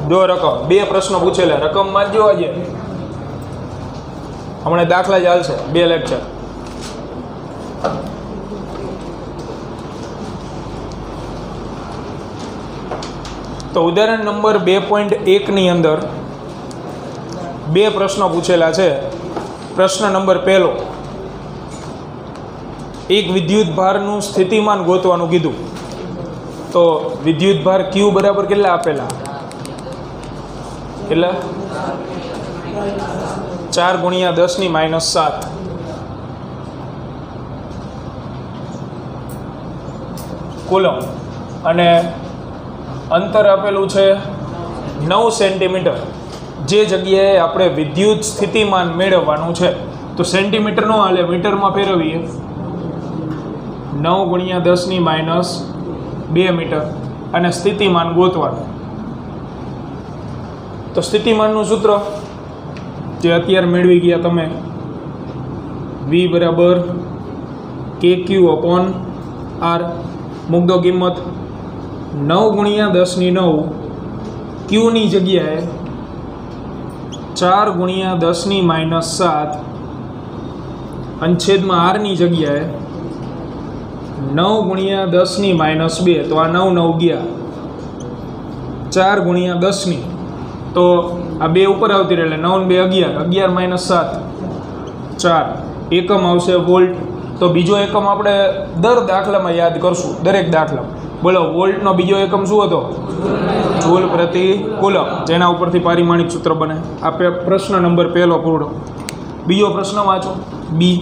જો રકમ 2 પ્રશ્નો પૂછેલા, રકમમાં જ જોવા જઈએ. હમણાં દાખલા જ હાલશે 2 લેક્ચર. તો ઉદાહરણ નંબર 2.1 ની અંદર 2 પ્રશ્નો પૂછેલા છે. પ્રશ્ન નંબર 1, એક વિદ્યુત ભારનું સ્થિતિમાન ગોતવાનું કીધું. તો વિદ્યુત ભાર Q બરાબર કેટલા આપેલા? કેટલા? 4 × 10⁻7 કુલમ, અને અંતર આપેલું છે 9 સેન્ટીમીટર. જે જગ્યાએ આપણે વિદ્યુત સ્થિતિમાન મેળવવાનું છે, તો સેન્ટીમીટર નો હાલે, મીટરમાં ફેરવીએ. 9 × 10⁻2 મીટર અને સ્થિતિમાન ગોતવાનું. તો સ્થિતિમાનનું સૂત્ર જે અત્યારે મેળવી ગયા તમે, V બરાબર KQ/R. મૂકદો કિંમત 9 × 10⁹ Q ની જગ્યાએ 4 × 10⁻7 અને છેદમાં R ની જગ્યાએ 9 × 10⁻2. તો આ 9 9 ગયા, 4 × 10 તો આ 2 ઉપર આવતી રહે, એટલે 9 2 11, 11 - 7 4. એકમ આવશે વોલ્ટ. તો બીજો એકમ આપણે દર દાખલામાં યાદ કરશું, દરેક દાખલા. બોલો, વોલ્ટનો બીજો એકમ શું હતો? જૂલ પ્રતિ કુલમ, જેના ઉપરથી પારિમાણિક સૂત્ર બને. આ પ્રશ્ન નંબર 1 પૂર્ણ. બીજો પ્રશ્ન વાંચો, બી.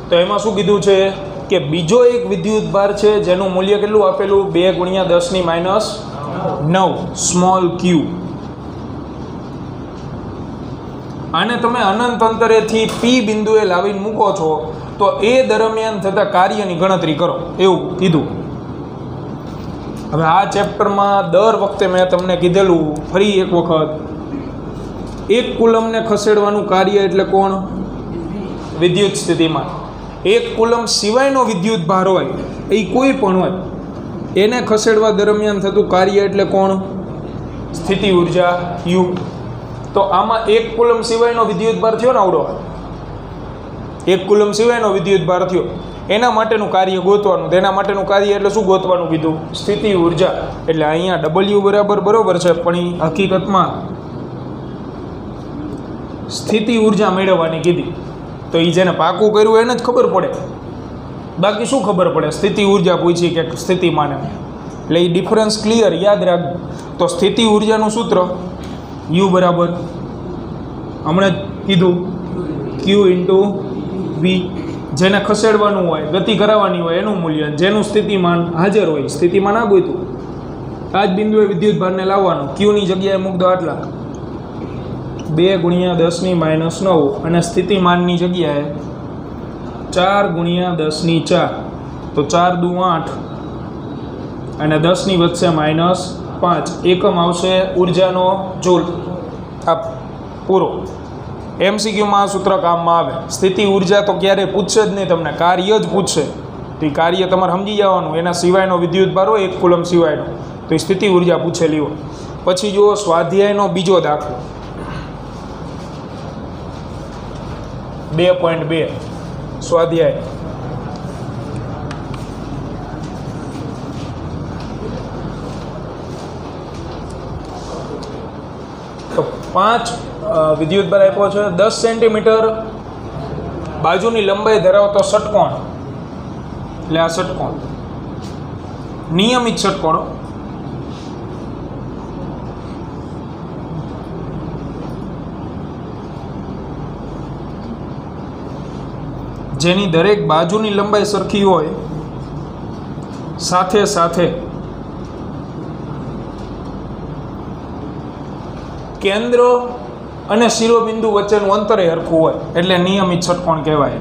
તો એમાં શું કીધું છે કે બીજો એક વિદ્યુત ભાર છે જેનું મૂલ્ય કેટલું આપેલું? 2 × 10⁻9 સ્મોલ q. આને તમે અનંત અંતરેથી P બિંદુએ લાવીને મૂકો છો, તો એ દરમિયાન થતા કાર્યની ગણતરી કરો, એવું કીધું. હવે આ ચેપ્ટરમાં દર વખતે મેં તમને કીધેલું, ફરી એક વખત, એક કુલમને ખસેડવાનું કાર્ય એટલે કોણ? વિદ્યુત સ્થિતિમાન. એક કુલમ સિવાયનો વિદ્યુત ભાર હોય, એ કોઈ પણ હોય, એને ખસેડવા દરમિયાન થતું કાર્ય એટલે કોણ? સ્થિતિ ઉર્જા U. તો આમાં એક કુલમ સિવાયનો વિદ્યુત ભાર થયો ને આવડો, એક કુલમ સિવાયનો વિદ્યુત ભાર થયો, એના માટેનું કાર્ય ગોતવાનું. તેના માટેનું કાર્ય એટલે શું ગોતવાનું કીધું? સ્થિતિ ઉર્જા. એટલે અહીંયા W બરાબર છે, પણ એ હકીકતમાં સ્થિતિ ઉર્જા મેળવવાની કીધી. તો એ જેને પાકું કર્યું એને જ ખબર પડે, બાકી શું ખબર પડે? સ્થિતિ ઉર્જા પૂછી કે સ્થિતિમાન, એટલે એ ડિફરન્સ ક્લિયર યાદ રાખજો. તો સ્થિતિ ઉર્જાનું સૂત્ર U બરાબર હમણાં જ કીધું Q × V. જેને ખસેડવાનું હોય, ગતિ કરાવવાની હોય એનું મૂલ્ય, જેનું સ્થિતિમાન હાજર હોય, સ્થિતિમાન આ ગોતું, આ જ બિંદુએ વિદ્યુત ભારને લાવવાનું. Q ની જગ્યાએ મૂક દો આટલા, 2 × 10⁻9 અને સ્થિતિમાનની જગ્યાએ 4 × 10⁴. તો 4 દુ 8 અને 10 ની વચ્ચે -5. એકમ આવશે ઉર્જાનો જૂલ. આ પૂરો. MCQમાં આ સૂત્ર કામમાં આવે. સ્થિતિ ઉર્જા તો ક્યારેય પૂછશે જ નહીં તમને, કાર્ય જ પૂછશે. તો એ કાર્ય તમારે સમજી જવાનું. એના સિવાયનો વિદ્યુત ભાર હોય, એક કુલમ સિવાયનો, તો એ સ્થિતિ ઉર્જા પૂછેલી હોય. પછી જુઓ સ્વાધ્યાયનો બીજો દાખલો 2.2 સ્વાધ્યાય. તો 5 વિદ્યુત ભાર આપ્યો છે. 10 સેન્ટીમીટર બાજુની લંબાઈ ધરાવતો ષટકોણ, એટલે આ ષટકોણ નિયમિત ષટકોણ, જેની દરેક બાજુની લંબાઈ સરખી હોય, સાથે સાથે કેન્દ્ર અને શિરોબિંદુ વચ્ચેનું અંતર સરખું હોય, એટલે નિયમિત ષટકોણ કહેવાય.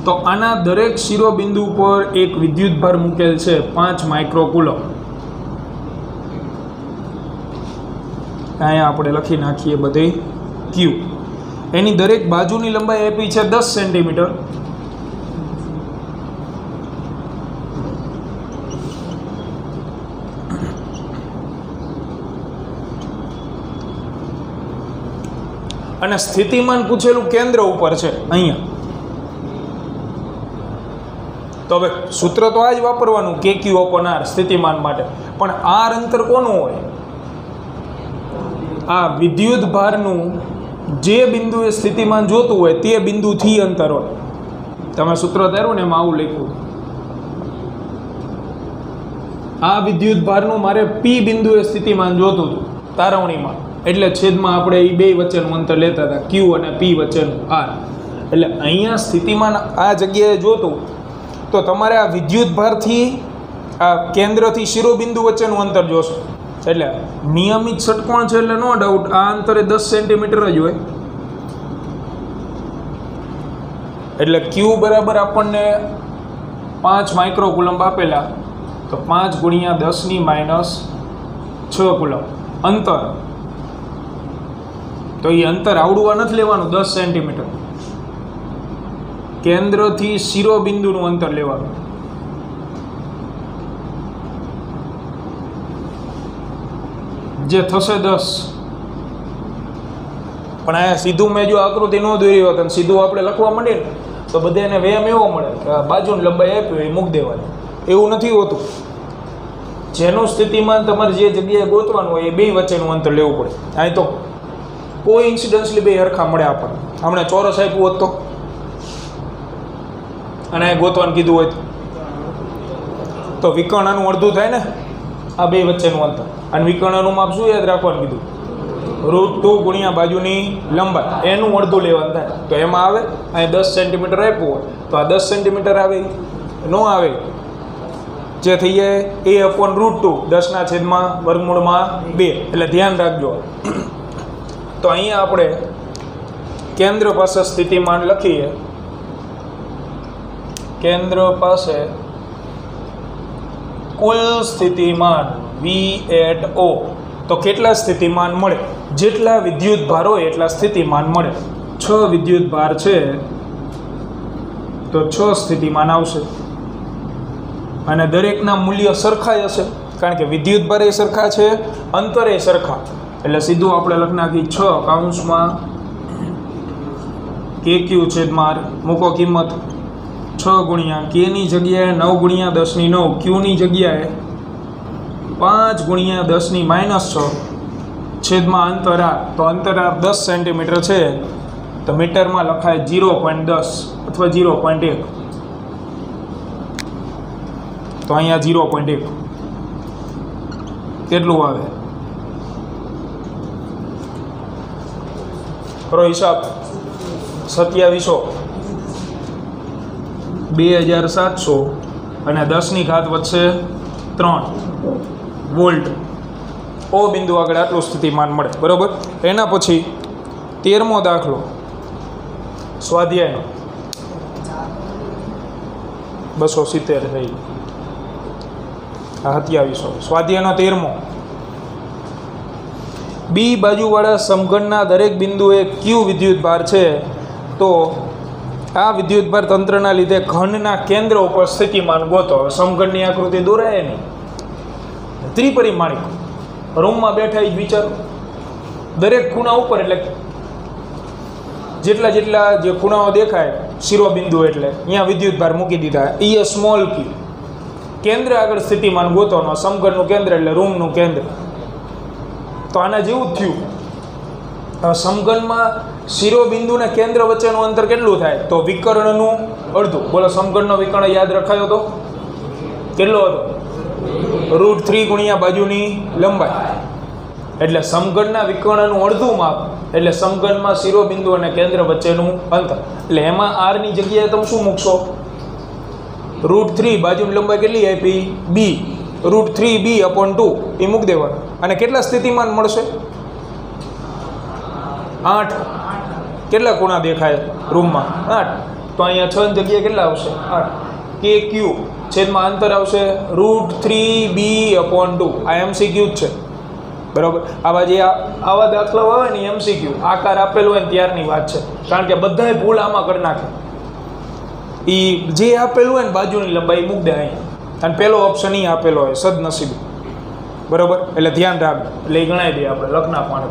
તો આના દરેક શિરોબિંદુ પર એક વિદ્યુત ભાર મૂકેલ છે 5 માઇક્રોકુલમ. અહીંયા આપણે લખી નાખીએ બધે Q. એની દરેક બાજુની લંબાઈ આપી છે 10 સેન્ટીમીટર અને સ્થિતિમાન પૂછેલું કેન્દ્ર ઉપર છે અહીંયા. તો હવે સૂત્ર તો આ જ વાપરવાનું KQ/R સ્થિતિમાન માટે. પણ R અંતર કોનું હોય? આ વિદ્યુત ભારનું જે બિંદુએ સ્થિતિમાન જોતું હોય તે બિંદુથી અંતર હોય. તમે સૂત્ર તાર્યું ને એમાં આવું લખ્યું, આ વિદ્યુત ભારનું મારે P બિંદુએ સ્થિતિમાન જોતું હતું તારવણીમાં, એટલે છેદમાં આપણે એ બે વચ્ચેનું અંતર લેતા હતા, Q અને P વચ્ચેનું R. એટલે અહીંયા સ્થિતિમાન આ જગ્યાએ જોતું તો તમારે આ વિદ્યુત ભારથી આ કેન્દ્રથી શિરોબિંદુ વચ્ચેનું અંતર જોશો. એટલે નિયમિત ષટકોણ છે એટલે નો ડાઉટ આ અંતરે 10 સેન્ટીમીટર જ હોય. એટલે Q બરાબર આપણને 5 માઇક્રોકુલમ્બ આપેલા, તો 5 ગુણ્યા 10⁻6 કુલમ્બ અંતર. તો એ અંતર આવડવા નથી લેવાનું, 10 સેન્ટીમીટર. કેન્દ્રથી શિરોબિંદુનું અંતર લેવાનું. જે થશે 10. પણ આ સીધું મેં જો આકૃતિ ન દોરી હોત અને સીધું આપણે લખવા માંડીએ ને તો બધાને વ્યાયામ એવો મળે કે બાજુની લંબાઈ આપી હોય એ મૂકી દેવાની. એવું નથી હોતું. જેનું સ્થિતિમાન તમારે જે જગ્યાએ ગોતવાનું હોય એ બે વચ્ચેનું અંતર લેવું પડે. અહીં તો કોઈ ઇન્સિડન્સલી બે હરખા મળે આપણને. હમણાં ચોરસ આપ્યું હોત તો અને ગોતવાનું કીધું હોય તો વિકર્ણ આનું અડધું થાય ને, આ બે વચ્ચેનું અંતર. અને વિકર્ણનું માપ શું યાદ રાખવાનું કીધું? √2 ગુણ્યા બાજુની લંબાઈ, એનું અડધું લેવાનું થાય. તો એમાં આવે અહીં 10 સેન્ટીમીટર આપ્યું હોય તો આ 10 સેન્ટીમીટર આવે ન આવે, જે થઈ જાય A/√2 10/√2. એટલે ધ્યાન રાખજો. તો અહીંયા આપણે કેન્દ્ર પાસે સ્થિતિમાન લખીએ. કેન્દ્ર પાસે કુલ સ્થિતિમાન V@O. તો કેટલા સ્થિતિમાન મળે? જેટલા વિદ્યુત ભાર હોય એટલા સ્થિતિમાન મળે. 6 વિદ્યુત ભાર છે તો 6 સ્થિતિમાન આવશે. અને દરેકના મૂલ્ય સરખા હશે, કારણ કે વિદ્યુત ભાર એ સરખા છે, અંતર એ સરખા. એટલે સીધું આપણે લખી નાખી 6 કૌંસમાં KQ/R. મૂકો કિંમત 6 ગુણ્યા K ની જગ્યાએ 9 ગુણ્યા 10⁹ Q ની જગ્યાએ 5 ગુણ્યા 10⁻6 છેદમાં અંતર R. તો અંતર R 10 સેન્ટીમીટર છે તો મીટરમાં લખાય 0.10 અથવા 0.1. તો અહીંયા 0.1 કેટલું આવે? કરો હિસાબ. 2700 2700 અને 10 ઘાત વચ્ચે 3 વોલ્ટ. O બિંદુ આગળ આટલું સ્થિતિમાન મળે. બરાબર. એના પછી 13મો દાખલો સ્વાધ્યાયનો 270 થઈ. 2700 સ્વાધ્યાયનો 13મો. B બાજુવાળા સમઘનના દરેક બિંદુએ Q વિદ્યુત ભાર છે તો આ વિદ્યુત ભાર તંત્રના લીધે ઘનના કેન્દ્ર ઉપર સ્થિતિમાન ગોતો. હવે સમઘનની આકૃતિ દોરાય નહીં, ત્રિપરિમાણિક. રૂમમાં બેઠા જ વિચારો, દરેક ખૂણા ઉપર એટલે જેટલા જેટલા જે ખૂણાઓ દેખાય શિરોબિંદુ એટલે અહીંયા વિદ્યુત ભાર મૂકી દીધા. એ સ્મોલ Q. કેન્દ્ર આગળ સ્થિતિમાન ગોતવાનું. સમઘનનું કેન્દ્ર એટલે રૂમનું કેન્દ્ર. તો આના જેવું જ થયું. સમઘનમાં શિરોબિંદુ ને કેન્દ્ર વચ્ચેનું અંતર કેટલું થાય? તો વિકર્ણનું અડધું. બોલો, સમઘનનો વિકર્ણ યાદ રખાયો તો કેટલો હતો? √3 ગુણ્યા બાજુની લંબાઈ. એટલે સમઘનના વિકર્ણનું અડધું માપ એટલે સમઘનમાં શિરોબિંદુ અને કેન્દ્ર વચ્ચેનું અંતર. એટલે એમાં R ની જગ્યાએ તમે શું મૂકશો? √3 બાજુની લંબાઈ કેટલી આપી? B. √3B/2 એ મૂકી દેવાનું. અને કેટલા સ્થિતિમાન મળશે? 8. કેટલા ખૂણા દેખાય રૂમમાં? 8. તો અહીંયા 6 ની જગ્યાએ કેટલા આવશે? 8. KQ છેદમાં અંતર આવશે √3B/2. આ MCQ જ છે. બરાબર. આવા જે આવા દાખલાઓ આવે ને MCQ આકાર આપેલો હોય ને ત્યારની વાત છે. કારણ કે બધાય ભૂલ આમાં કરી નાખે. એ જે આપેલું હોય ને બાજુની લંબાઈ મૂક દે અહીંયા. અને પહેલો ઓપ્શન એ આપેલો હોય સદનસીબે. બરાબર. એટલે ધ્યાન રાખજો. એટલે એ ગણાવી દઈએ આપણે લખ નાખવાનું.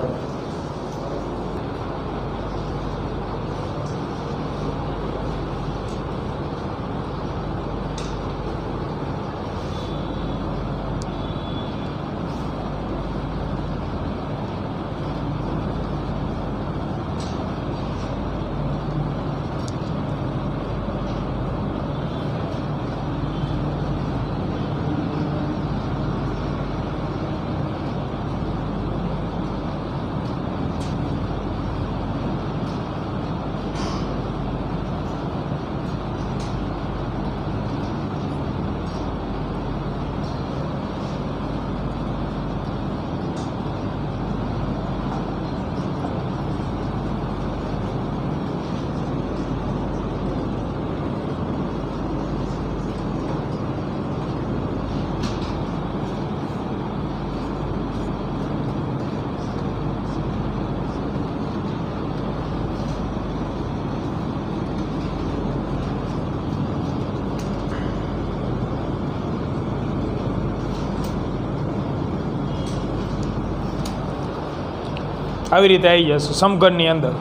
આવી રીતે આવી જશે સમઘનની અંદર.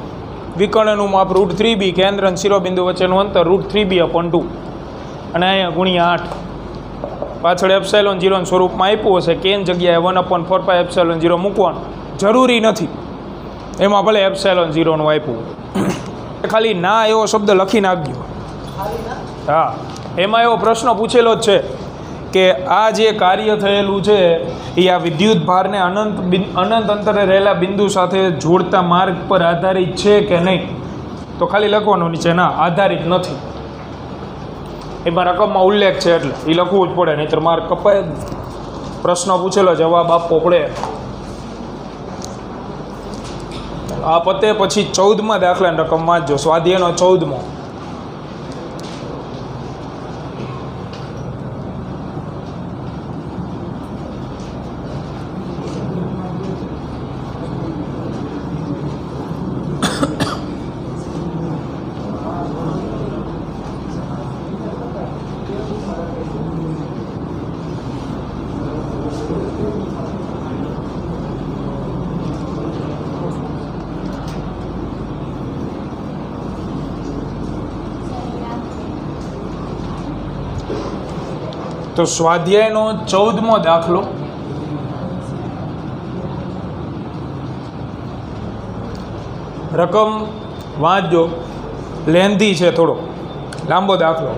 વિકર્ણનું માપ √3b, કેન્દ્ર અને શિરોબિંદુ વચ્ચેનું અંતર √3b/2 અને અહીંયા ગુણ્યા 8. પાછળ એપ્સાઇલોન 0 સ્વરૂપમાં આપ્યું હશે. કેન જગ્યાએ 1/4π એપ્સાઇલોન 0 મૂકવાનું જરૂરી નથી, એમાં ભલે એપ્સાઇલોન 0નું આપ્યું. ખાલી ના એવો શબ્દ લખી નાખજો. હા, એમાં એવો પ્રશ્ન પૂછેલો જ છે કે આ જે કાર્ય થયેલું છે એ આ વિદ્યુત ભારને અનંત અંતરે રહેલા બિંદુ સાથે જોડતા માર્ગ પર આધારિત છે કે નહીં. તો ખાલી લખવાનું નીચે ના આધારિત નથી, એમાં રકમમાં ઉલ્લેખ છે એટલે એ લખવું જ પડે, નહીંતર માર્ક કપાય જ. પ્રશ્ન પૂછેલો જવાબ આપવો પડે. આ પતે પછી 14મા દાખલાની રકમ વાંચજો, સ્વાધ્યાયનો 14મો. તો સ્વાધ્યાયનો 14મો દાખલો. રકમ વાંચજો, લેન્ધી છે, થોડો લાંબો દાખલો,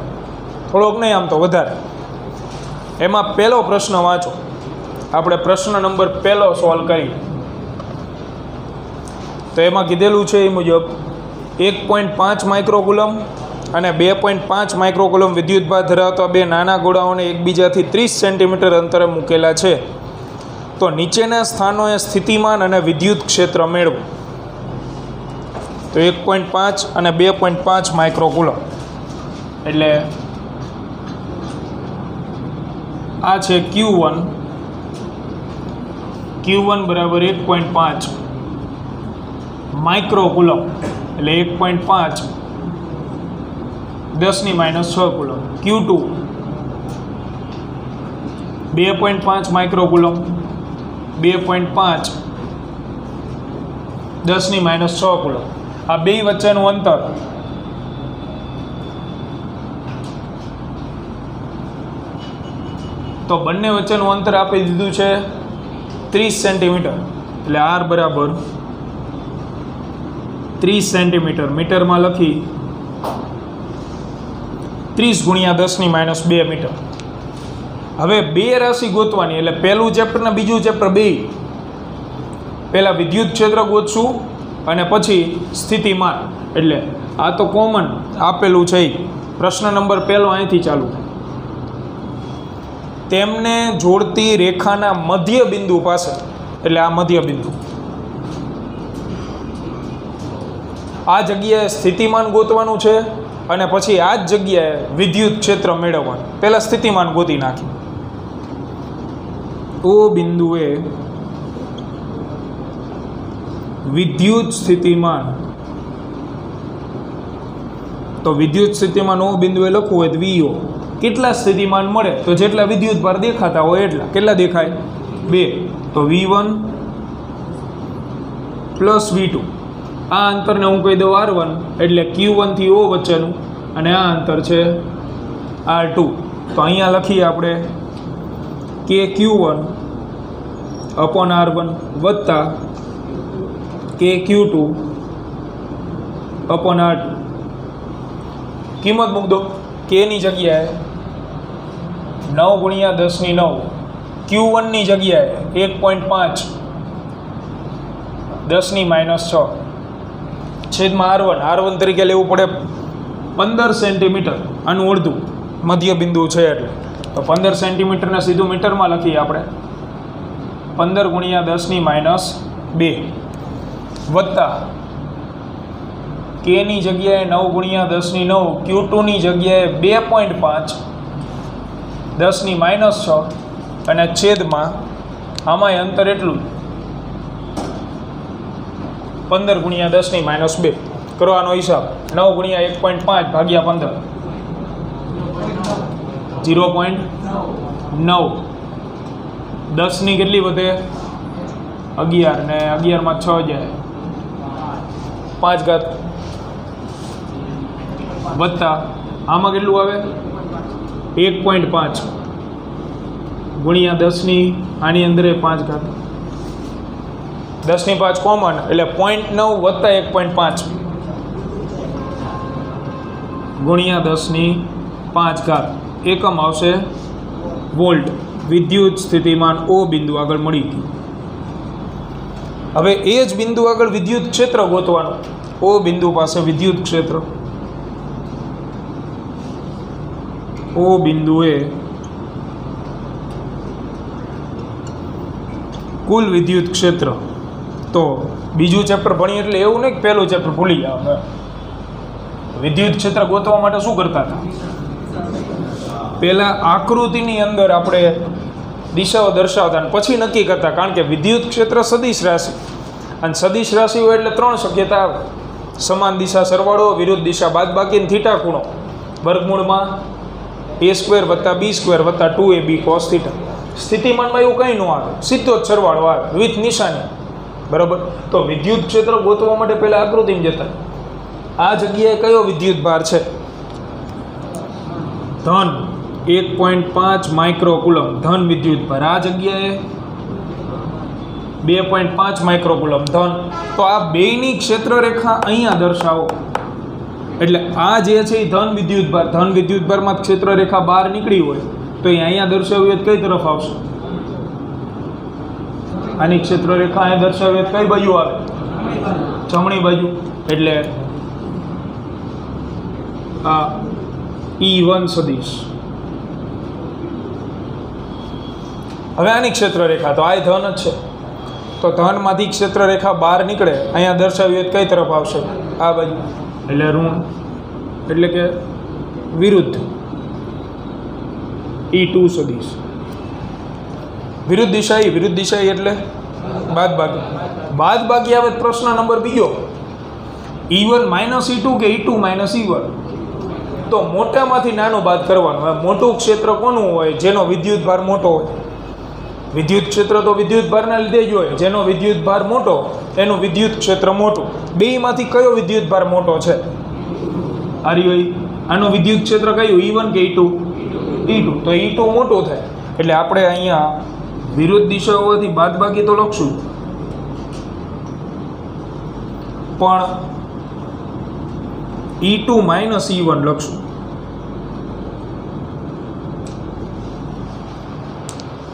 થોડોક નહીં આમ તો વધારે. એમાં પહેલો પ્રશ્ન વાંચો. આપણે પ્રશ્ન નંબર 1 સોલ્વ કરીએ. તો એમાં કીધેલું છે એ મુજબ 1.5 માઇક્રોકુલમ અને 2.5 માઇક્રોકુલમ વિદ્યુતભાર ધરાવતા બે નાના ગોળાઓને એકબીજાથી 30 સેન્ટીમીટર અંતરે મૂકેલા છે. તો નીચેના સ્થાનોએ સ્થિતિમાન અને વિદ્યુત ક્ષેત્ર મેળવો. તો 1.5 અને 2.5 માઇક્રોકુલમ એટલે આ છે Q1. Q1 બરાબર 1.5 માઇક્રોકુલમ એટલે 1.5 10⁻6 કુલમ. Q2 2.5 માઇક્રોકુલમ 2.5 10⁻6 coulomb. આ બે વચ્ચેનું અંતર તો બંને વચ્ચેનું અંતર આપી દીધું છે 30 સેન્ટીમીટર. એટલે R બરાબર 30 સેન્ટીમીટર. મીટરમાં લખી 30 × 10⁻2 મીટર. હવે બે રાશિ ગોતવાની, એટલે પહેલું ચેપ્ટર ને બીજું ચેપ્ટર બે. પહેલાં વિદ્યુત ક્ષેત્ર ગોતશું અને પછી સ્થિતિમાન. એટલે આ તો કોમન આપેલું છે. પ્રશ્ન નંબર 1 અહીંથી ચાલુ. તેમને જોડતી રેખાના મધ્ય બિંદુ પાસે, એટલે આ મધ્ય બિંદુ, આ જગ્યાએ સ્થિતિમાન ગોતવાનું છે અને પછી આ જ જગ્યાએ વિદ્યુત ક્ષેત્ર મેળવવાનું. પહેલાં સ્થિતિમાન ગોતી નાખી. ઓ બિંદુએ વિદ્યુત સ્થિતિમાન, તો વિદ્યુત સ્થિતિમાન ઓ બિંદુએ લખવું હોય તો VO. કેટલા સ્થિતિમાન મળે? તો જેટલા વિદ્યુત ભાર દેખાતા હોય એટલા. કેટલા દેખાય? 2. તો V1 પ્લસ V2. આ અંતરને હું કહી દઉં R1, એટલે Q1 થી O વચ્ચેનું, અને આ અંતર છે R2. તો અહીંયા લખીએ આપણે KQ1 / R1 વત્તા KQ2 / R2. કિંમત મૂક દો. K ની જગ્યાએ 9 × 10⁹. Q1 ની જગ્યાએ 1.5 10⁻6 છેદમાં R1 તરીકે લેવું પડે 15 સેન્ટીમીટર. આનું અડધું મધ્ય બિંદુ છે એટલે. તો 15 સેન્ટીમીટરને સીધું મીટરમાં લખીએ આપણે 15 × 10⁻2 વત્તા K ની જગ્યાએ 9 × 10⁹. Q2 ની જગ્યાએ 2.5 10⁻6 અને છેદમાં આમાંય અંતર એટલું 15 × 10⁻2. કરવાનો હિસાબ 9 × 1.5 ભાગ્યા 15 0.9. 10 ની કેટલી વધે? 11 ને 11 માં 6 જાય 5 ઘાત વત્તા આમાં કેટલું આવે 1.5 ગુણ્યા 10ની આની અંદર 5 ઘાત 10ની 5 કોમન એટલે 0.9 વત્તા 1.5 ગુણ્યા 10ની 5 ઘાત એકમ આવશે વોલ્ટ વિદ્યુત સ્થિતિમાન O બિંદુ આગળ મળી ગયું. હવે એ જ બિંદુ આગળ વિદ્યુત ક્ષેત્ર ગોતવાનું. O બિંદુ પાસે વિદ્યુત ક્ષેત્ર O બિંદુએ કુલ વિદ્યુત ક્ષેત્ર. તો બીજું ચેપ્ટર ભણીએ એટલે એવું નહીં કે પહેલું ચેપ્ટર ભૂલી જાવ. વિદ્યુત ક્ષેત્ર ગોતવા માટે શું કરતા હતા? પહેલાં આકૃતિની અંદર આપણે દિશાઓ દર્શાવતા અને પછી નક્કી કરતા. કારણ કે વિદ્યુત ક્ષેત્ર સદિશ રાશિ અને સદિશ રાશિ હોય એટલે 3 શક્યતા આવે. સમાન દિશા સરવાળો, વિરુદ્ધ દિશા બાદબાકી અને થીટા ખૂણો વર્ગમૂળમાં a² વત્તા b² વત્તા 2ab cos θ. સ્થિતિમાનમાં એવું કંઈ ન આવે, સીધો જ સરવાળો આવે વિથ નિશાની. બરાબર. તો વિદ્યુત ક્ષેત્ર ગોતવા માટે પહેલાં આકૃતિમાં જતા. આ જગ્યાએ કયો વિદ્યુત ભાર છે? ધન 1.5 માઇક્રોકુલમ ધન વિદ્યુત ભાર. આ જગ્યાએ 2.5 માઇક્રોકુલમ ધન. તો આ બેયની ક્ષેત્ર રેખા અહીંયા દર્શાવો. એટલે આ જે છે એ ધન વિદ્યુત ભાર, ધન વિદ્યુત ભારમાં ક્ષેત્ર રેખા બહાર નીકળી હોય તો એ અહીંયા દર્શાવીએ કઈ તરફ આવશે? આની ક્ષેત્ર રેખા અહીંયા દર્શાવીએ કઈ બાજુ આવે? જમણી બાજુ. એટલે આ E1 સદિશ. હવે આની ક્ષેત્ર રેખા તો આ ધન જ છે. તો ધનમાંથી ક્ષેત્ર રેખા બહાર નીકળે અહીંયા દર્શાવીએ કઈ તરફ આવશે? આ બાજુ. એટલે ઋણ એટલે કે વિરુદ્ધ E2 સદિશ. વિરુદ્ધ દિશાઈ એટલે બાદબાકી. બાદબાકી આવે પ્રશ્ન નંબર બીજો, E1 માઇનસ E2 કે E2 માઇનસ E1. તો મોટામાંથી નાનું બાદ કરવાનું. હવે મોટું ક્ષેત્ર કોનું હોય? જેનો વિદ્યુત ભાર મોટો હોય. વિદ્યુત ક્ષેત્ર તો વિદ્યુત ભારના લીધે જ હોય. જેનો વિદ્યુત ભાર મોટો એનું વિદ્યુત ક્ષેત્ર મોટું. બેયમાંથી કયો વિદ્યુત ભાર મોટો છે? આનું વિદ્યુત ક્ષેત્ર કયું? E1 કે E2? E2. તો E2 મોટું થાય. એટલે આપણે અહીંયા વિરુદ્ધ દિશા હોવાથી બાદબાકી તો લખશું, પણ E2 માઇનસ E1 લખશું.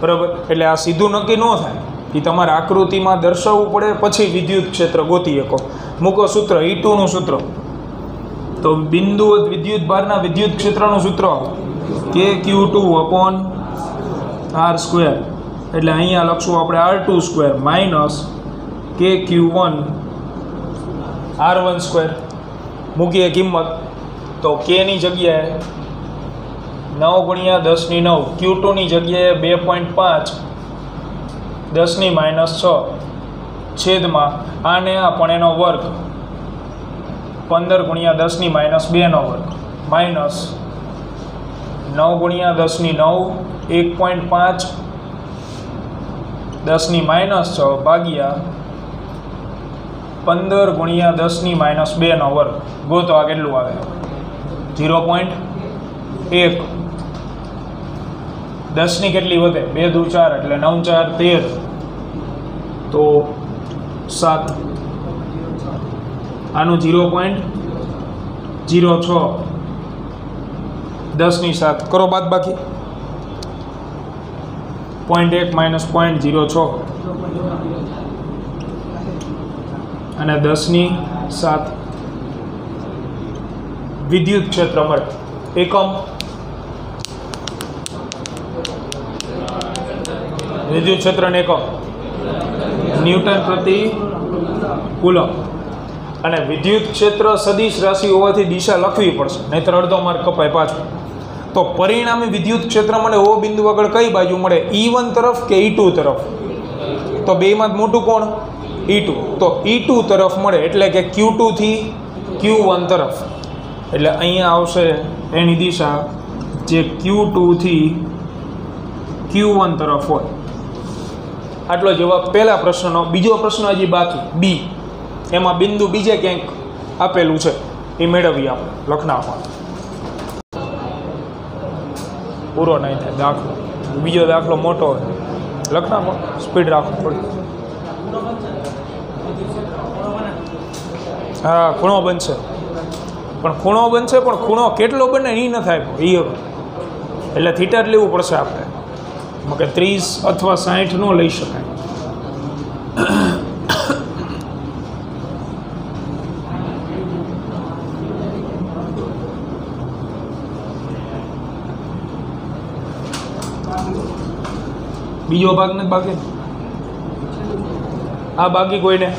બરાબર. એટલે આ સીધું નક્કી ન થાય, એ તમારે આકૃતિમાં દર્શાવવું પડે પછી વિદ્યુત ક્ષેત્ર ગોતી શકો. મૂકો સૂત્ર E2 નું સૂત્ર. તો બિંદુ વિદ્યુત ભારના વિદ્યુત ક્ષેત્રનું સૂત્ર KQ2/R². એટલે અહીંયા લખશું આપણે R2² માઇનસ KQ1 R1². મૂકીએ કિંમત. તો K ની જગ્યાએ 9 ગુણ્યા 10⁹, Q2 ની જગ્યાએ 2.5 10⁻6 છેદમાં આને આ પણ એનો વર્ગ 15 ગુણ્યા 10⁻2 વર્ગ માઇનસ 9 ગુણ્યા 10⁹ 1.5 10⁻6 ભાગ્યા 15 ગુણ્યા 10⁻2 વર્ગ. ગોતો આ કેટલું આવે? 0.1. 10 ની કેટલી વધે? 2 દુ 4 એટલે 9 4 13. તો 7. આનું 0.06 10 ની 7 કરો બાદબાકી. 0.1 માઇનસ 0.06 અને 10 ની 7 વિદ્યુત ક્ષેત્ર મળે. એકમ વિદ્યુત ક્ષેત્રને એકમ ન્યૂટન પ્રતિ કુલમ. અને વિદ્યુત ક્ષેત્ર સદિશ રાશિ હોવાથી દિશા લખવી પડશે, નહીંતર અડધો માર્ક કપાય પાછું. તો પરિણામી વિદ્યુત ક્ષેત્ર મળે O બિંદુ આગળ કઈ બાજુ મળે? E1 તરફ કે E2 તરફ? તો બેમાં મોટું કોણ? E2. તો E2 તરફ મળે એટલે કે Q2 થી Q1 તરફ. એટલે અહીંયા આવશે એની દિશા જે Q2 થી Q1 તરફ હોય. આટલો જવાબ પહેલા પ્રશ્નનો. બીજો પ્રશ્ન હજી બાકી B. એમાં બિંદુ બીજે ક્યાંક આપેલું છે એ મેળવીએ આપણે લખ નાખવાનું. પૂરો નહીં થાય દાખલો, બીજો દાખલો મોટો હોય લખ નાખો, સ્પીડ રાખો થોડી. હા ખૂણો બનશે, પણ ખૂણો કેટલો બને એ ન થાય એ હવે, એટલે થીટા જ લેવું પડશે આપણે, કે 30 અથવા 60 નો લઈ શકાય. બીજો ભાગ નથી બાકી, આ બાકી કોઈને?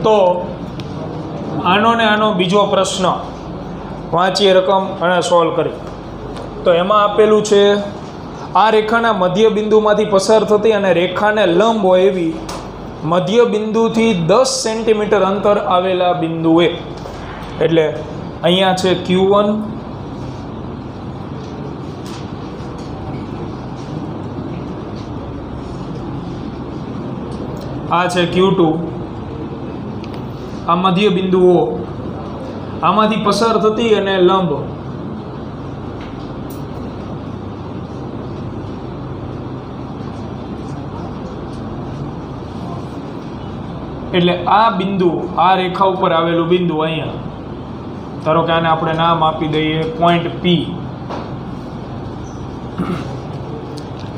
તો આનો ને આનો બીજો પ્રશ્ન વાંચીએ રકમ અને સોલ્વ કરી. તો એમાં આપેલું છે આ રેખાના મધ્ય બિંદુમાંથી પસાર થતી અને રેખાને લંબ હોય એવી મધ્ય બિંદુથી 10 સેન્ટીમીટર અંતર આવેલા બિંદુએ, એટલે અહીંયા છે Q1, આ છે Q2, આ મધ્ય બિંદુઓ આમાંથી પસાર થતી અને લંબ, એટલે આ બિંદુ, આ રેખા ઉપર આવેલું બિંદુ અહીંયા, ધારો કે આને આપણે નામ આપી દઈએ પોઈન્ટ P.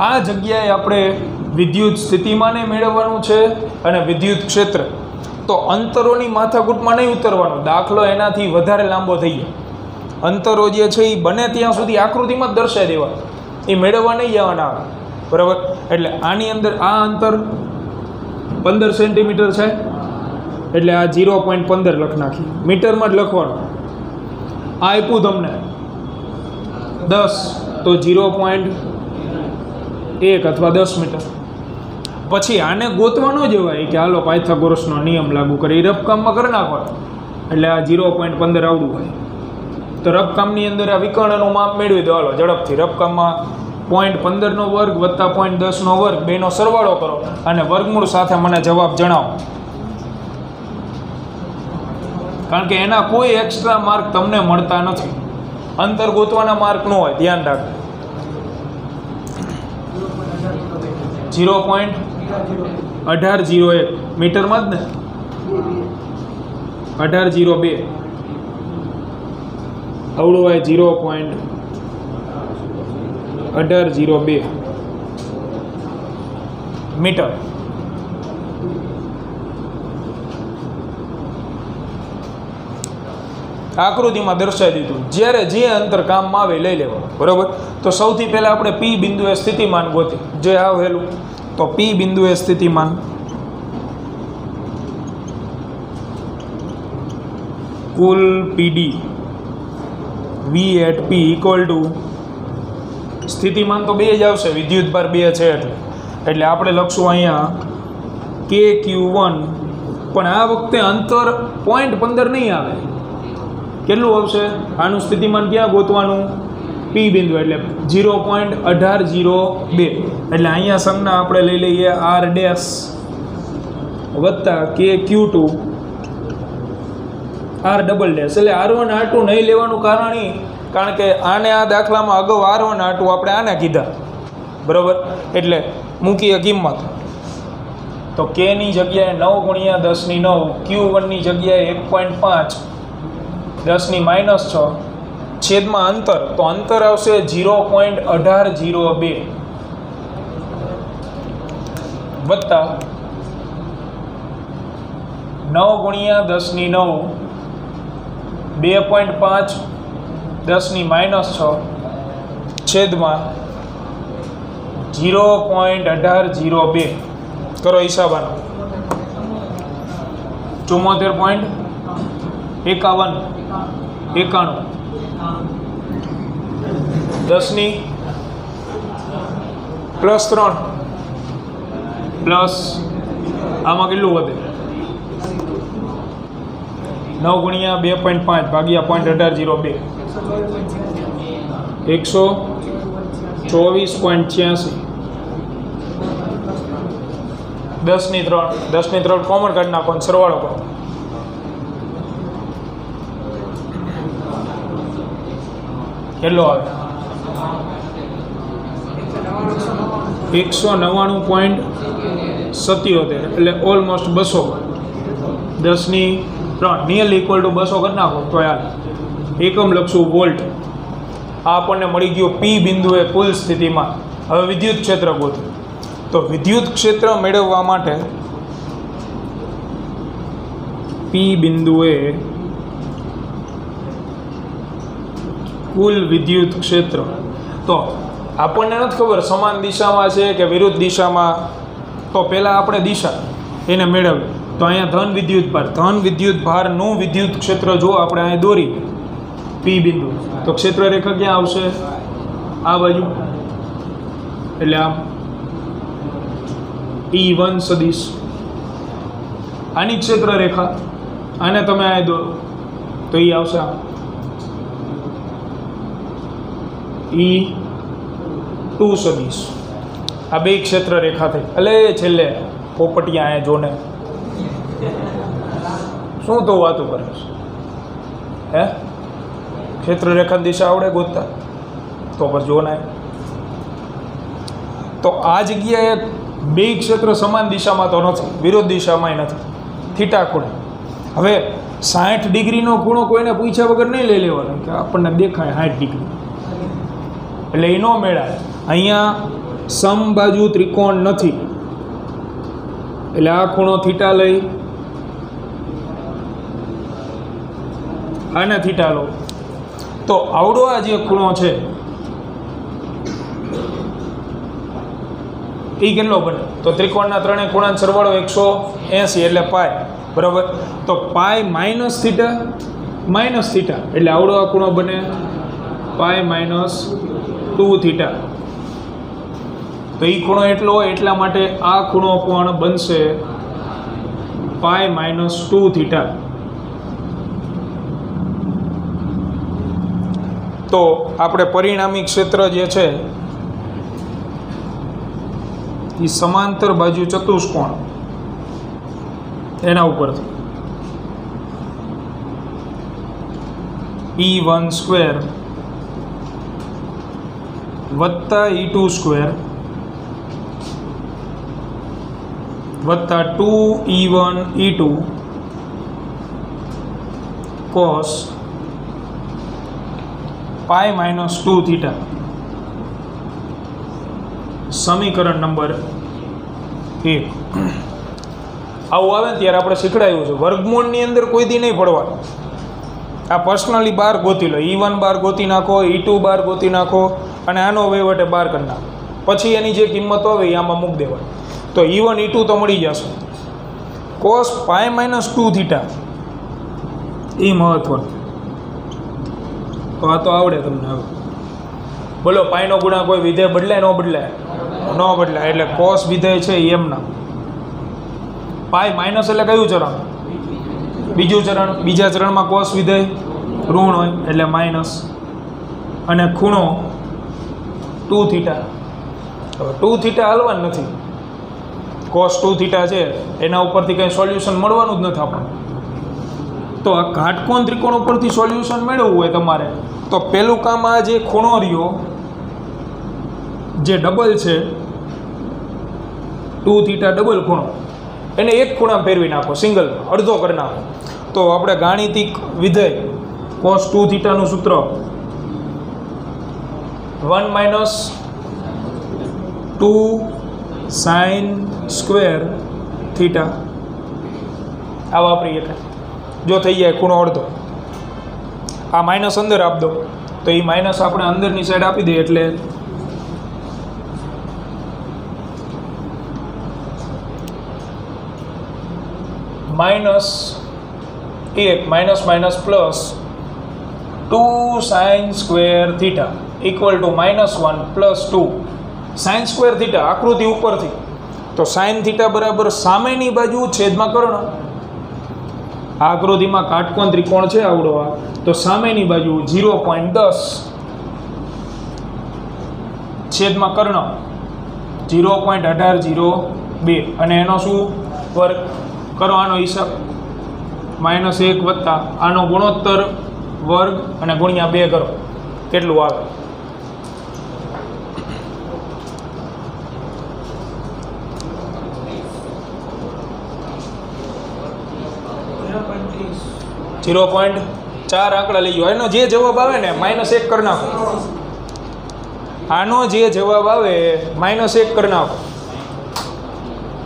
આ જગ્યાએ આપણે વિદ્યુત સ્થિતિમાને મેળવવાનું છે અને વિદ્યુત ક્ષેત્ર. તો અંતરોની માથાકૂટમાં નહીં ઉતરવાનું, દાખલો એનાથી વધારે લાંબો થઈ જાય. અંતરો જે છે એ બને ત્યાં સુધી આકૃતિમાં જ દર્શાવી દેવા, એ મેળવવા નહીં જવાના આવે, બરાબર. એટલે આની અંદર આ અંતર 15 સેન્ટીમીટર છે, એટલે આ 0.15 લખ નાખી, મીટરમાં જ લખવાનું. આ આપ્યું તમને 10, તો 0.1 અથવા 10 મીટર. પછી આને ગોતવા ન જવાય કે હાલો પાયથાગોરસનો નિયમ લાગુ કરી, રફકામમાં કરી નાખવાનો, એટલે આ 0.15 આવડું હોય. તો રફકામની અંદર આ વિકર્ણનું માપ મેળવી દો હાલો ઝડપથી. રફકામમાં 0.15 વર્ગ વત્તા 0.10 વર્ગ બેનો સરવાળો કરો અને વર્ગમૂળ સાથે મને જવાબ જણાવો, કારણ કે એના કોઈ એક્સ્ટ્રા માર્ક તમને મળતા નથી. અંતર ગોતવાના માર્ક ન હોય, ધ્યાન રાખો. 0.1801 મીટરમાં જ ને, 1802 આવડું હોય, 0.1802 મીટર. આકૃતિમાં દર્શાવી દીધું. જ્યારે જે અંતર કામમાં આવે લઈ લેવાનું, બરાબર. તો સૌથી પહેલાં આપણે P બિંદુએ સ્થિતિમાન ગોતી, જે આવેલું. તો P બિંદુએ સ્થિતિમાન કુલ PD V at P equal to સ્થિતિમાન તો 2 જ આવશે, વિદ્યુતભાર 2 છે એટલે આપણે લખશું અહીંયા KQ1, પણ આ વખતે અંતર 0.15 નહીં આવે. કેટલું આવશે? આનું સ્થિતિમાન ક્યાં ગોતવાનું? P બિંદુ, એટલે 0.1802. એટલે અહીંયા સંજ્ઞા આપણે લઈ લઈએ R ડેશ વત્તા KQ2 R ડબલ ડેશ. એટલે R1 R2 નહીં લેવાનું કારણ કે આને આ દાખલામાં અગાઉ R1 R2 આપણે આને કીધા, બરાબર. એટલે મૂકીએ કિંમત. તો K ની જગ્યાએ 9 × 10⁹, Q1 ની જગ્યાએ 1.5 10⁻⁶, છેદમાં અંતર, તો અંતર આવશે 0.1802 વત્તા 9 × 10⁹, 2.5 10⁻⁶, છેદમાં 0.1802. કરો હિસાબાનો. 74.51 91 10 +3 પ્લસ આમાં કેટલું વધે 9 ગુણ્યા 2.5 ભાગ્યા 0.1802 124.86 10 ની 3 કોમન કાઢી નાખો અને સરવાળો કરો. કેટલો આવે? 199.77 એટલે ઓલમોસ્ટ 200. 10 ની 3 નિયરલી ઇક્વલ ટુ 200 કરી નાખો તો યાર એકમ લખશું વોલ્ટ. આ આપણને મળી ગયો પી બિંદુએ કુલ સ્થિતિમાં. હવે વિદ્યુત ક્ષેત્ર ગોતો. તો વિદ્યુત ક્ષેત્ર મેળવવા માટે પી બિંદુએ કુલ વિદ્યુત ક્ષેત્ર. તો આપણને નથી ખબર સમાન દિશામાં છે કે વિરુદ્ધ દિશામાં. તો પહેલાં આપણે દિશા એને મેળવીએ. તો અહીંયા ધન વિદ્યુત ભારનું વિદ્યુત ક્ષેત્ર જો આપણે અહીં દોરી પી બિંદુ, તો ક્ષેત્ર રેખા ક્યાં આવશે? આ બાજુ. એટલે આમ E1 સદિશ આની ક્ષેત્ર રેખા, આને તમે અહીં દોરો તો એ આવશે આમ E2 સદિશ. આ બે ક્ષેત્ર રેખા થઈ. એટલે છેલ્લે પોપટિયા અહીંયા જોને શું તો વાતો કરે છે હે? ક્ષેત્ર રેખા દિશા આવડે ગોતતા? તો પછી જો ને, તો આ જગ્યાએ બે ક્ષેત્ર સમાન દિશામાં તો નથી, વિરોધ દિશામાંય નથી. થીટા ખૂણે. હવે 60 ડિગ્રીનો ખૂણો કોઈને પૂછ્યા વગર નહીં લઈ લેવાનો કે આપણને દેખાય 60 ડિગ્રી, એટલે એ ન મેળાય. અહીંયા સમબાજુ ત્રિકોણ નથી, એટલે આ ખૂણો થીટા લઈ આને થીટા લો તો આવડો આ જે ખૂણો છે એ કેટલો બને? તો ત્રિકોણના ત્રણેય ખૂણાનો સરવાળો 180 એટલે પાય, બરાબર. તો પાય માઇનસ થીટા એટલે આવડો આ ખૂણો બને પાય -2 થીટા. તો એ ખૂણો એટલો હોય એટલા માટે આ ખૂણો પણ બનશે પાય -2 થીટા. તો આપણે પરિણામી ક્ષેત્ર જે છે એ સમાંતર બાજુ ચતુષ્કોણ એના ઉપરથી E1 સ્ક્વેર વત્તા E2 સ્ક્વેર વત્તા 2E1 E2 cos પાય -2 થીટા. સમીકરણ નંબર 1. આવું આવે ને ત્યારે આપણે શીખડાયું છે વર્ગમૂળની અંદર કોઈ દી નહીં પડવાનું. આ પર્સનલી બાર ગોતી લો. E1 બાર ગોતી નાખો, E2 બાર ગોતી નાખો અને આનો વહીવટે બાર કરી નાખો. પછી એની જે કિંમત આવે એ આમાં મૂકી દેવાની. તો E1 E2 તો મળી જશે. cos પાય -2 થીટા એ મહત્વનું. તો આ તો આવડે તમને. હવે બોલો, પાયનો ગુણાંક કોઈ વિધેય બદલાય ન બદલાય? ન બદલાય. એટલે કોસ વિધેય છે એમના. પાય માઇનસ એટલે કયું ચરણ? બીજું ચરણ. બીજા ચરણમાં કોસ વિધેય ઋણ હોય એટલે માઇનસ. અને ખૂણો 2 થીટા. હવે 2 થીટા હાલવાનું નથી. કોસ 2 થીટા છે એના ઉપરથી કંઈ સોલ્યુશન મળવાનું જ નથી આપણને. તો આ કાટકોણ ત્રિકોણ ઉપરથી સોલ્યુશન મેળવવું હોય તમારે તો પહેલું કામ આ જે ખૂણો રહ્યો જે ડબલ છે 2 થીટા ડબલ ખૂણો એને એક ખૂણામાં ફેરવી નાખો, સિંગલ અડધો કરી નાખો. તો આપણે ગાણિતિક વિધેય cos 2 થીટાનું સૂત્ર 1 - 2 sin સ્ક્વેર થીટા આ વાપરીએ એટલે જો થઈ જાય ખૂણો અડધો. આ માઇનસ અંદર આપી દો તો એ માઇનસ આપણે અંદરની સાઈડ આપી દઈએ એટલે -1 minus minus plus 2 sin square theta equal to -1 plus 2 sin square theta. આકૃતિ ઉપરથી તો sin થીટા બરાબર સામેની બાજુ છેદમાં કર્ણ આકૃતિમાં કાટકોણ ત્રિકોણ છે આવડો આ, તો સામેની બાજુ 0.10 છેદમાં કર્ણ 0.1802 અને એનો શું વર્ગ કરો આનો હિસાબ -1 વત્તા આનો ગુણોત્તર વર્ગ અને ગુણ્યા 2 કરો કેટલું આવે? .4 આંકડા લઈ ગયો. એનો જે જવાબ આવે ને -1 કરી નાખો. આનો જે જવાબ આવે -1 કરી નાખો.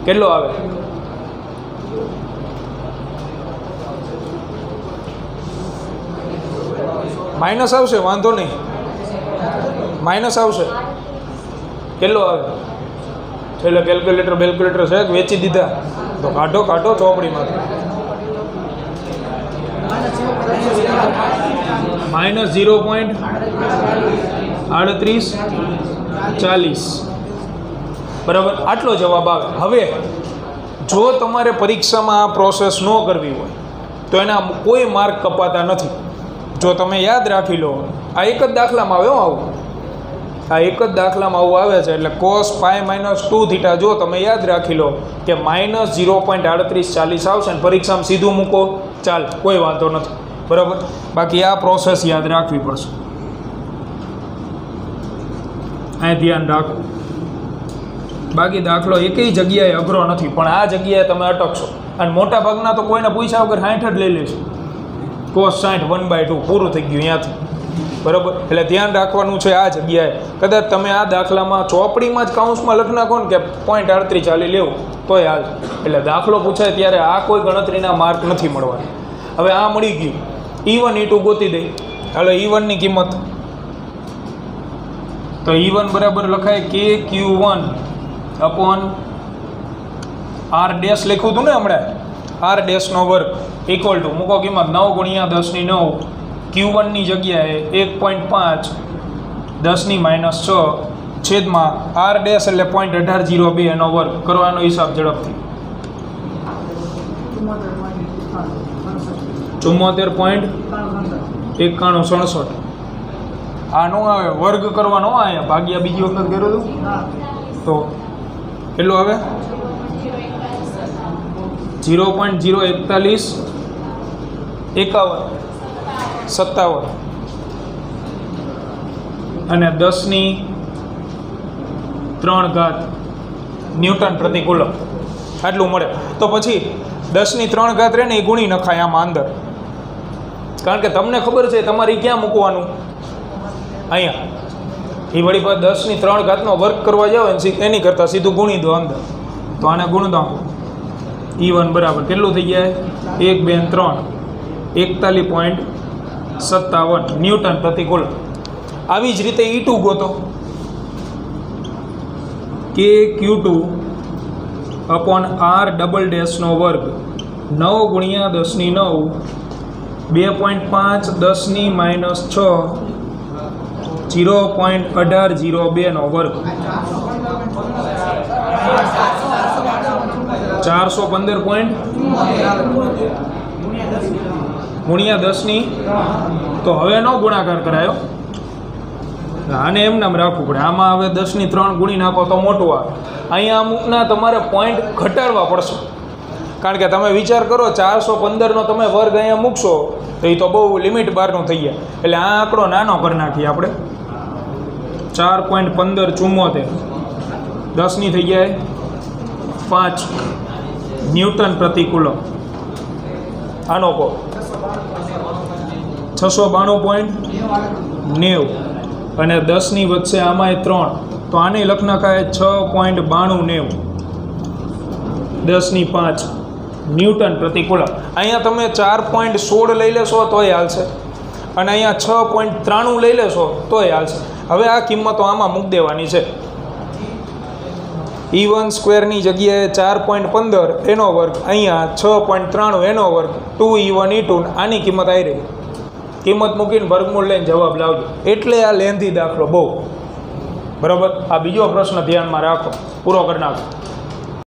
કેટલો આવે? માઇનસ આવશે, વાંધો નહીં, માઇનસ આવશે. કેટલો આવે? એટલે કેલ્ક્યુલેટર છે કે વેચી દીધા? તો કાઢો ચોપડીમાંથી. -0.3840 બરાબર, આટલો જવાબ આવે. હવે જો તમારે પરીક્ષામાં આ પ્રોસેસ ન કરવી હોય તો એના કોઈ માર્ક કપાતા નથી. જો તમે યાદ રાખી લો, આ એક જ દાખલામાં આવે આવું, આ એક જ દાખલામાં આવું આવે છે. એટલે cos π - 2 θ જો તમે યાદ રાખી લો કે -0.3840 આવશે ને પરીક્ષામાં સીધું મૂકો, ચાલ, કોઈ વાંધો નથી. બરાબર, બાકી આ પ્રોસેસ યાદ રાખવી પડશે. આ ધ્યાન રાખો. બાકી દાખલો એકેય જગ્યાએ અઘરો નથી, પણ આ જગ્યાએ તમે અટકશો. અને મોટા ભાગના તો કોઈને પૂછ્યા વગર 60 જ લઈ લેશો. cos 60 1/2 પૂરું થઈ ગયું ત્યાંથી. બરાબર, એટલે ધ્યાન રાખવાનું છે આ જગ્યાએ. કદાચ તમે આ દાખલામાં ચોપડીમાં જ કાઉન્સમાં લખી નાખો ને કે 0.3840 લેવું તોય હાલ. એટલે દાખલો પૂછાય ત્યારે આ કોઈ ગણતરીના માર્ક નથી મળવાના. હવે આ મળી ગયું, E1 E2 ગોતી દઈ. હાલો, E1 ની કિંમત તો E1 બરાબર લખાય KQ1 અપોન R ડેશ લખ્યું હતું ને હમણાં, R ડેશનો વર્ગ ઇક્વલ ટુ મૂકો કિંમત 9 × 10⁹ Q1 ની જગ્યાએ 1.5 10⁻6 છેદમાં R ડેશ એટલે 0.1802 એનો વર્ગ. કરવાનો હિસાબ ઝડપથી. 74.9167 આનો આવે વર્ગ કરવાનો, અહીંયા ભાગ્યા બીજી વખત કર્યો હતું તો કેટલું આવે? 0.041 51 57 અને 10⁻³ ન્યૂટન પ્રતિ કુલમ આટલું મળે. તો પછી 10⁻³ રહે ને એ ગુણી નખાય આમાં અંદર, કારણ કે તમને ખબર છે તમારે ક્યાં મૂકવાનું, અહીંયા. એ વળી પાસે 10⁻³ વર્ગ કરવા જાવ એની કરતાં સીધું ગુણી દો અંદર. તો આને ગુણ દો. E1 બરાબર કેટલું થઈ જાય? 1 2 3 41.57 ન્યૂટન પ્રતિ કુલમ. આવી જ રીતે E2 ગોતો. KQ2 અપોન R ડબલ ડેશનો વર્ગ 9 × 10⁹ 2.5 10⁻6 0.1802 નો વર્ગ 415 પોઈન્ટ ગુણ્યા 10 તો હવે નો ગુણાકાર કરાયો, આને એમ નામ રાખવું પડે. આમાં હવે 10⁻³ ગુણી નાખો તો મોટું આવે. અહીંયા અમુકના તમારે પોઈન્ટ ઘટાડવા પડશે, કારણ કે તમે વિચાર કરો 415નો તમે વર્ગ અહીંયા મૂકશો તો એ તો બહુ લિમિટ બહારનું થઈ જાય. એટલે આ આંકડો નાનો કરી નાખીએ આપણે. 4.1574 10 થઈ જાય 5 ન્યૂટન પ્રતિ કુલમ. આનો કહો 692.90 અને 10 વચ્ચે આમાંય 3 તો આને લખ નાખાય 6.9290 10⁵ ન્યૂટન પ્રતિ કુલમ. અહીંયા તમે 4.16 લઈ લેશો તોય હાલશે, અને અહીંયા 6.93 લઈ લેશો તોય હાલશે. હવે આ કિંમતો આમાં મૂકી દેવાની છે. E1² ની જગ્યાએ 4.15 એનો વર્ગ, અહીંયા 6.93 એનો વર્ગ, 2E1 E2 આની કિંમત આવી રહી. કિંમત મૂકીને વર્ગમૂળ લઈને જવાબ લાવજો. એટલે આ લેન્ધી દાખલો બહુ. બરાબર, આ બીજો પ્રશ્ન ધ્યાનમાં રાખો, પૂરો કરી નાખો.